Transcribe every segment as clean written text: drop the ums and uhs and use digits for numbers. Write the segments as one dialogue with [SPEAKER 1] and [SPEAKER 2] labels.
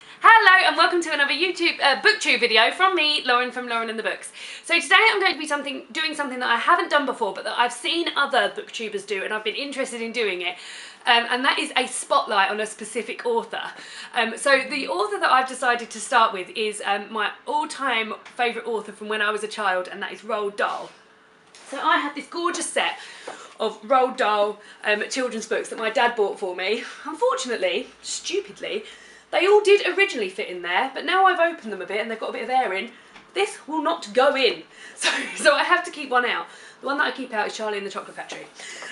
[SPEAKER 1] Hello and welcome to another YouTube booktube video from me, Lauren from Lauren and the Books. So today I'm going to be doing something that I haven't done before but that I've seen other booktubers do and I've been interested in doing it. And that is a spotlight on a specific author. So the author that I've decided to start with is my all-time favourite author from when I was a child, and that is Roald Dahl. So I have this gorgeous set of Roald Dahl children's books that my dad bought for me. Unfortunately, stupidly, they all did originally fit in there, but now I've opened them a bit and they've got a bit of air in. This will not go in, so I have to keep one out. The one that I keep out is Charlie and the Chocolate Factory.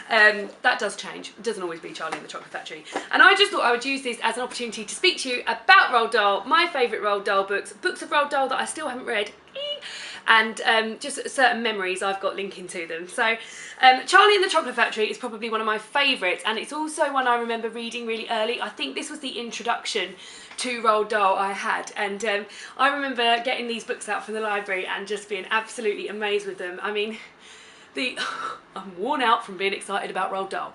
[SPEAKER 1] That does change. It doesn't always be Charlie and the Chocolate Factory. And I just thought I would use this as an opportunity to speak to you about Roald Dahl, my favourite Roald Dahl books of Roald Dahl that I still haven't read, and just certain memories I've got linking to them. So Charlie and the Chocolate Factory is probably one of my favourites, and it's also one I remember reading really early. I think this was the introduction to Roald Dahl I had, and I remember getting these books out from the library and just being absolutely amazed with them. I mean, I'm worn out from being excited about Roald Dahl.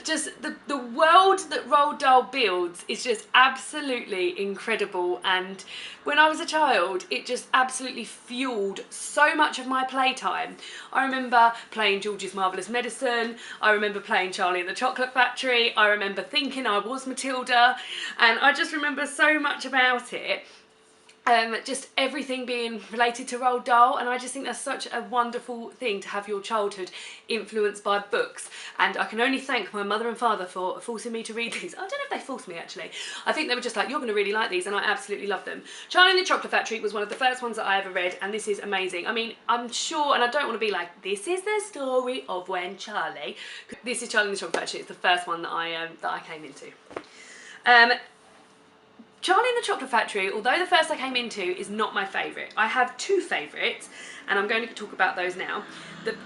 [SPEAKER 1] Just the world that Roald Dahl builds is just absolutely incredible, and when I was a child it just absolutely fueled so much of my playtime. I remember playing George's Marvellous Medicine, I remember playing Charlie and the Chocolate Factory, I remember thinking I was Matilda, and I just remember so much about it. Just everything being related to Roald Dahl, and I just think that's such a wonderful thing to have your childhood influenced by books. And I can only thank my mother and father for forcing me to read these. I don't know if they forced me actually. I think they were just like, you're going to really like these, and I absolutely love them. Charlie and the Chocolate Factory was one of the first ones that I ever read, and this is amazing. I mean, I'm sure, and I don't want to be like, this is the story of when Charlie. This is Charlie and the Chocolate Factory. It's the first one that I came into. Charlie and the Chocolate Factory, although the first I came into, is not my favourite. I have two favourites, and I'm going to talk about those now.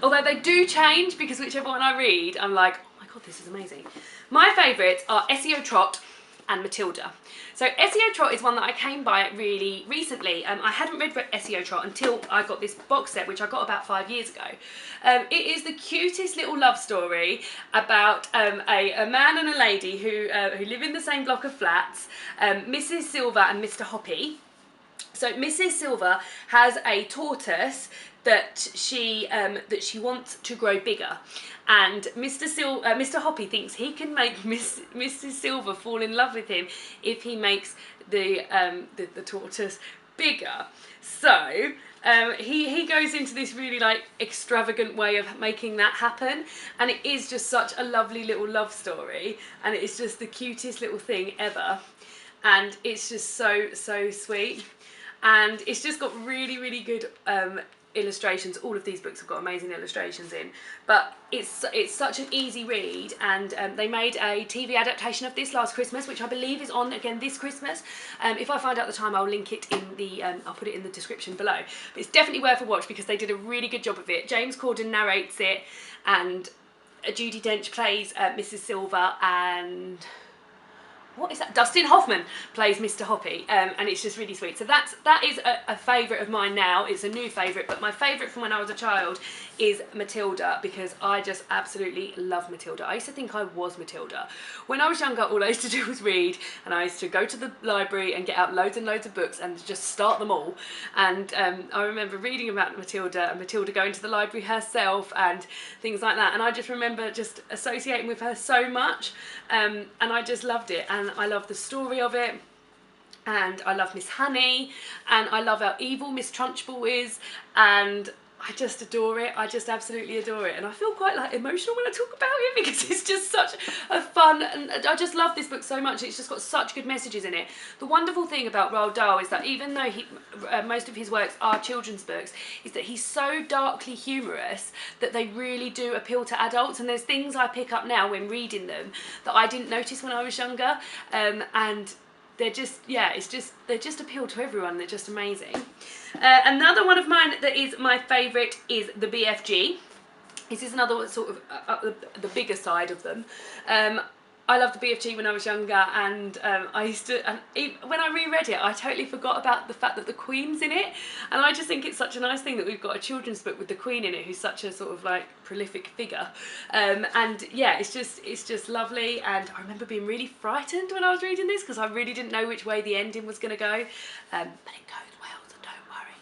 [SPEAKER 1] Although they do change, because whichever one I read, I'm like, oh my god, this is amazing. My favourites are SEO Trot and Matilda. So SEO Trot is one that I came by really recently. I hadn't read SEO Trot until I got this box set, which I got about 5 years ago. It is the cutest little love story about a man and a lady who live in the same block of flats, Mrs. Silver and Mr. Hoppy. So Mrs. Silver has a tortoise that she wants to grow bigger, and Mr. Hoppy thinks he can make Mrs. Silver fall in love with him if he makes the tortoise bigger. So he goes into this really like extravagant way of making that happen, and it is just such a lovely little love story, and it is just the cutest little thing ever, and it's just so sweet, and it's just got really good illustrations. All of these books have got amazing illustrations in, but it's such an easy read, and they made a TV adaptation of this last Christmas, which I believe is on again this Christmas. If I find out the time, I'll link it in the I'll put it in the description below, but it's definitely worth a watch because they did a really good job of it. James Corden narrates it, and Judi Dench plays Mrs. Silver, and what is that? Dustin Hoffman plays Mr. Hoppy, and it's just really sweet. So that is a favourite of mine now. It's a new favourite, but my favourite from when I was a child is Matilda, because I just absolutely love Matilda. I used to think I was Matilda. When I was younger, all I used to do was read, and I used to go to the library and get out loads and loads of books and just start them all. And I remember reading about Matilda, and Matilda going to the library herself and things like that. And I just remember just associating with her so much, and I just loved it. And I love the story of it, and I love Miss Honey, and I love how evil Miss Trunchbull is, and I just adore it. I just absolutely adore it, and I feel quite like emotional when I talk about it because it's just such a fun, and I just love this book so much. It's just got such good messages in it. The wonderful thing about Roald Dahl is that even though most of his works are children's books, is that he's so darkly humorous that they really do appeal to adults, and there's things I pick up now when reading them that I didn't notice when I was younger, and they're just, yeah, they just appeal to everyone. They're just amazing. Another one of mine that is my favourite is the BFG. This is another sort of the bigger side of them. I loved the BFG when I was younger, and I used to, and when I reread it, I totally forgot about the fact that the Queen's in it, and I just think it's such a nice thing that we've got a children's book with the Queen in it, who's such a sort of like prolific figure, and yeah, it's just lovely. And I remember being really frightened when I was reading this because I really didn't know which way the ending was going to go, but it goes well, so don't worry.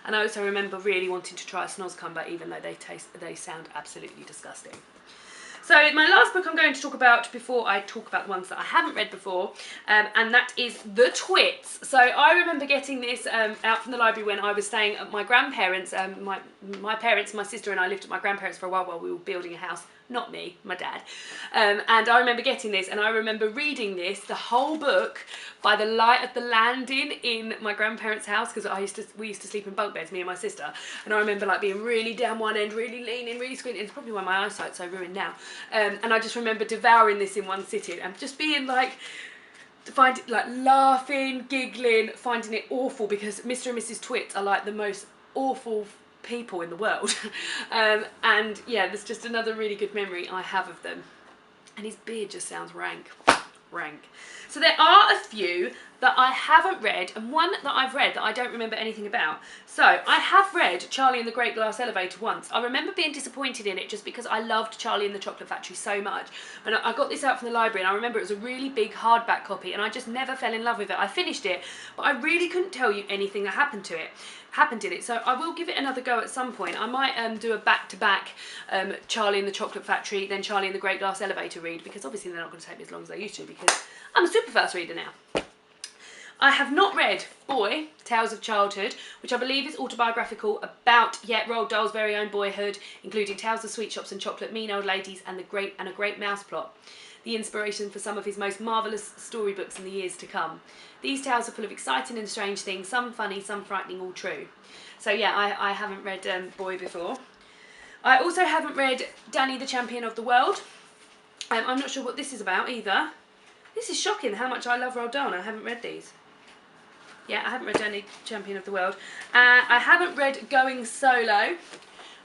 [SPEAKER 1] And I also remember really wanting to try a snozcumber, even though they sound absolutely disgusting. So my last book I'm going to talk about before I talk about the ones that I haven't read before, and that is The Twits. So I remember getting this out from the library when I was staying at my grandparents'. My parents, my sister and I lived at my grandparents' for a while we were building a house. Not me, my dad. And I remember getting this, and I remember reading this, the whole book, by the light of the landing in my grandparents' house, because we used to sleep in bunk beds, me and my sister. And I remember like being really down one end, really leaning, really squinting. It's probably why my eyesight's so ruined now. And I just remember devouring this in one sitting and just being like, laughing, giggling, finding it awful, because Mr. and Mrs. Twits are like the most awful people in the world. And yeah, there's just another really good memory I have of them. And his beard just sounds rank. So there are a few that I haven't read, and one that I've read that I don't remember anything about. So I have read Charlie and the Great Glass Elevator once. I remember being disappointed in it just because I loved Charlie and the Chocolate Factory so much. And I got this out from the library, and I remember it was a really big hardback copy, and I just never fell in love with it. I finished it, but I really couldn't tell you anything that happened in it. So I will give it another go at some point. I might do a back-to-back Charlie and the Chocolate Factory, then Charlie and the Great Glass Elevator read, because obviously they're not going to take me as long as they used to, because I'm a super fast reader now. I have not read Boy, Tales of Childhood, which I believe is autobiographical about Roald Dahl's very own boyhood, including tales of sweet shops and chocolate, mean old ladies, and a great mouse plot. The inspiration for some of his most marvellous storybooks in the years to come. These tales are full of exciting and strange things, some funny, some frightening, all true. So yeah, I haven't read Boy before. I also haven't read Danny the Champion of the World. I'm not sure what this is about either. This is shocking how much I love Roald Dahl. I haven't read these. Yeah, I haven't read Danny Champion of the World. I haven't read Going Solo,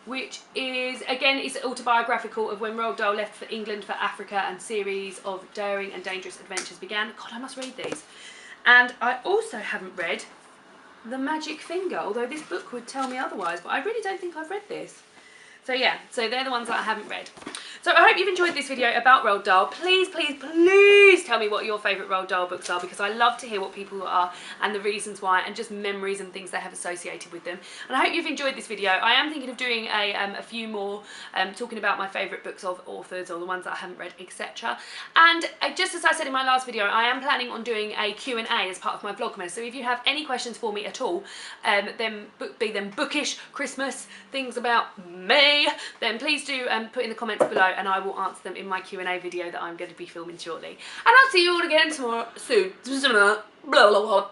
[SPEAKER 1] which is, again, it's autobiographical of when Roald Dahl left for England for Africa and series of daring and dangerous adventures began. God, I must read these. And I also haven't read The Magic Finger, although this book would tell me otherwise, but I really don't think I've read this. So yeah, so they're the ones that I haven't read. So I hope you've enjoyed this video about Roald Dahl. Please, please, please tell me what your favourite Roald Dahl books are, because I love to hear what people are and the reasons why, and just memories and things they have associated with them. And I hope you've enjoyed this video. I am thinking of doing a few more talking about my favourite books of authors, or the ones that I haven't read, etc. And just as I said in my last video, I am planning on doing a Q&A as part of my Vlogmas. So if you have any questions for me at all, be them bookish, Christmas, things about me, then please do put in the comments below, and I will answer them in my Q&A video that I'm going to be filming shortly. And I'll see you all again tomorrow soon. Blah, blah, blah.